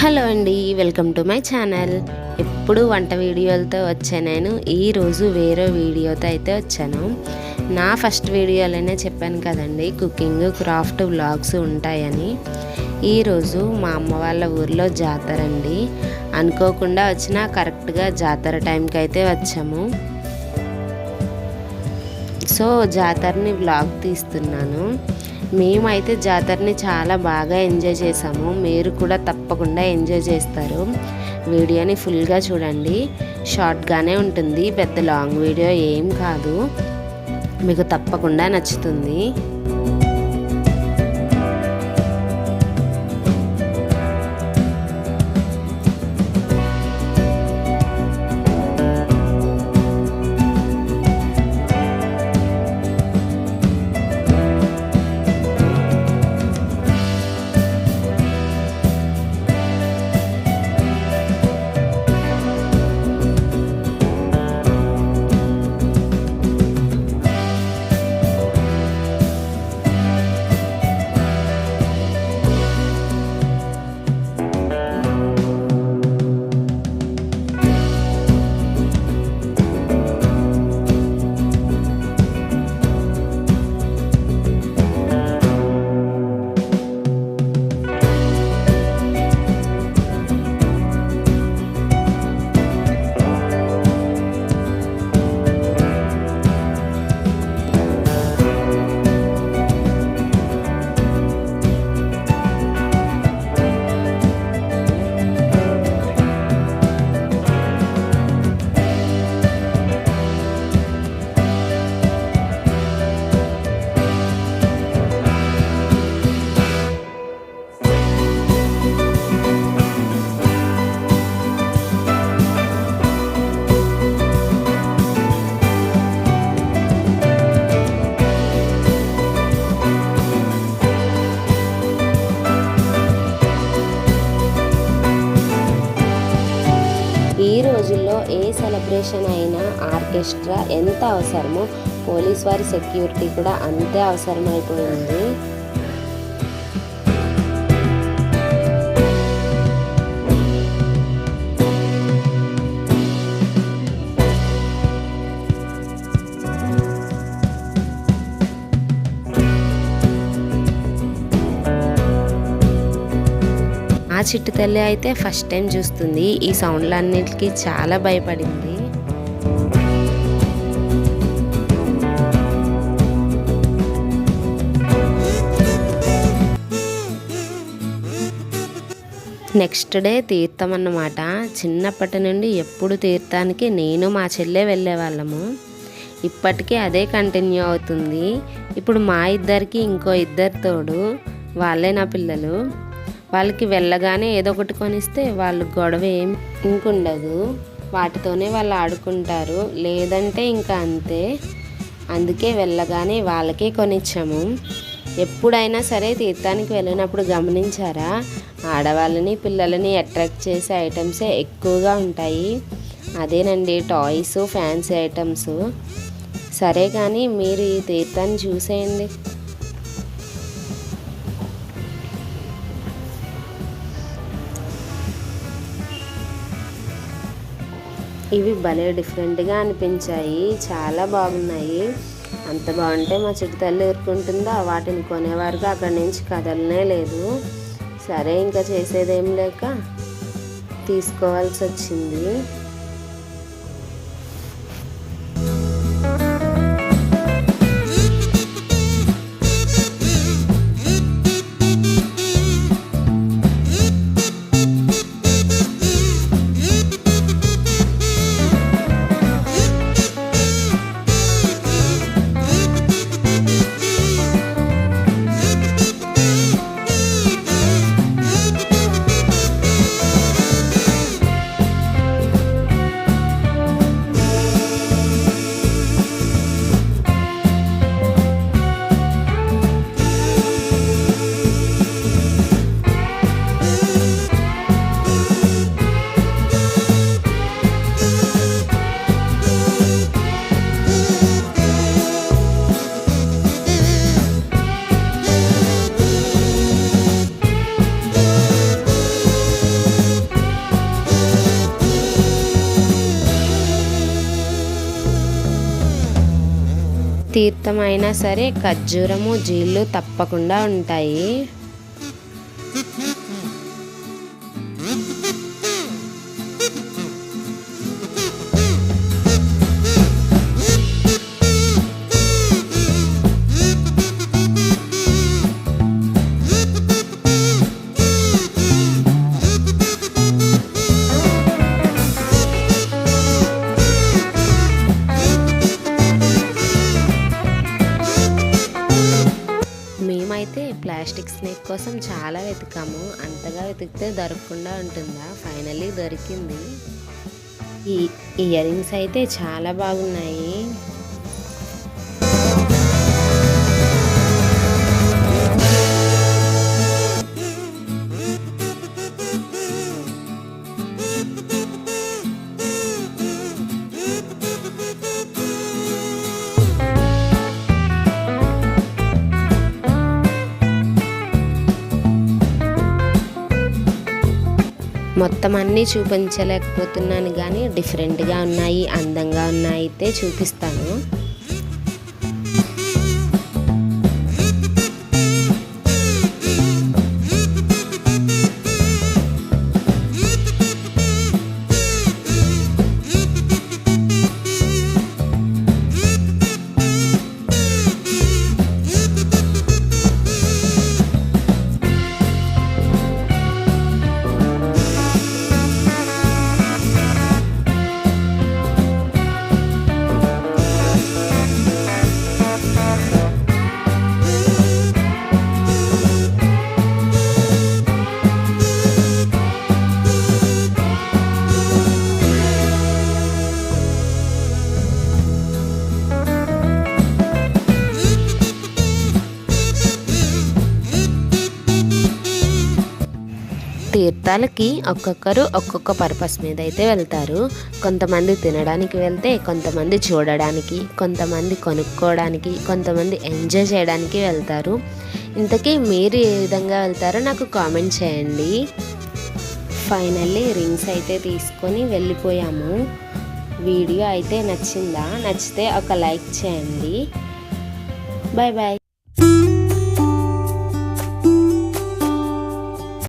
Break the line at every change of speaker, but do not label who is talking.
Hello అండి, welcome to my channel. ఎప్పుడు వంట వీడియోలతో వచ్చాను. నేను ఈరోజు వేరే వీడియోతో అయితే వచ్చాను. నా ఫస్ట్ వీడియోలోనే చెప్పాను కదండి, కుకింగ్ క్రాఫ్ట్ వ్లాగ్స్ ఉంటాయని. ఈరోజు మా అమ్మ వాళ్ళ ఊర్లో జాతర అండి. అనుకోకుండా వచ్చిన కరెక్ట్గా జాతర టైంకి అయితే వచ్చాము. సో జాతరని వ్లాగ్ తీస్తున్నాను. మేమైతే జాతరని చాలా బాగా ఎంజాయ్ చేసాము. మీరు కూడా తప్పకుండా ఎంజాయ్ చేస్తారు. వీడియోని ఫుల్గా చూడండి. షార్ట్గానే ఉంటుంది, పెద్ద లాంగ్ వీడియో ఏం కాదు. మీకు తప్పకుండా నచ్చుతుంది. ఈ రోజుల్లో ఏ సెలబ్రేషన్ అయినా ఆర్కెస్ట్రా ఎంత అవసరమో పోలీస్ వారి సెక్యూరిటీ కూడా అంతే అవసరమైపోయింది. ఆ చిట్టు తల్లి అయితే ఫస్ట్ టైం చూస్తుంది. ఈ సౌండ్లన్నిటికీ చాలా భయపడింది. నెక్స్ట్ డే తీర్థం అన్నమాట. చిన్నప్పటి నుండి ఎప్పుడు తీర్థానికి నేను మా చెల్లె వెళ్ళేవాళ్ళము. ఇప్పటికీ అదే కంటిన్యూ అవుతుంది. ఇప్పుడు మా ఇద్దరికి ఇంకో ఇద్దరు తోడు, వాళ్ళే నా పిల్లలు. వాళ్ళకి వెళ్ళగానే ఏదో ఒకటి కొనిస్తే వాళ్ళు గొడవ ఏం ఇంకుండదు. వాటితోనే వాళ్ళు ఆడుకుంటారు, లేదంటే ఇంకా అంతే. అందుకే వెళ్ళగానే వాళ్ళకే కొనిచ్చాము. ఎప్పుడైనా సరే తీర్థానికి వెళ్ళినప్పుడు గమనించారా, ఆడవాళ్ళని పిల్లలని అట్రాక్ట్ చేసే ఐటమ్సే ఎక్కువగా ఉంటాయి. అదేనండి టాయ్స్, ఫ్యాన్సీ ఐటమ్స్. సరే కానీ మీరు ఈ తీర్థాన్ని చూసేయండి. ఇవి భలే డిఫరెంట్గా అనిపించాయి, చాలా బాగున్నాయి. అంత బాగుంటే మా చిట్టు తల్లి ఊరుకుంటుందా, వాటిని కొనేవారుగా అక్కడి నుంచి కదలనే లేదు. సరే ఇంకా చేసేదేం లేక తీసుకోవాల్సి వచ్చింది. తీర్థం అయినా సరే ఖర్జూరము జీళ్ళు తప్పకుండా ఉంటాయి. మేమైతే ప్లాస్టిక్ స్నేక్ కోసం చాలా వెతికాము. అంతగా వెతికితే దొరకకుండా ఉంటుందా, ఫైనల్లీ దొరికింది. ఈ ఇయర్ రింగ్స్ అయితే చాలా బాగున్నాయి. మొత్తం అన్నీ చూపించలేకపోతున్నాను కానీ డిఫరెంట్గా ఉన్నాయి, అందంగా ఉన్నాయి అయితే చూపిస్తాను. తీర్థాలకి ఒక్కొక్కరు ఒక్కొక్క పర్పస్ మీద అయితే వెళ్తారు. కొంతమంది తినడానికి వెళ్తే, కొంతమంది చూడడానికి, కొంతమంది కొనుక్కోవడానికి, కొంతమంది ఎంజాయ్ చేయడానికి వెళ్తారు. ఇంతకీ మీరు ఏ విధంగా వెళ్తారో నాకు కామెంట్ చేయండి. ఫైనల్లీ రింగ్స్ అయితే తీసుకొని వెళ్ళిపోయాము. వీడియో అయితే నచ్చిందా? నచ్చితే ఒక లైక్ చేయండి. Bye bye.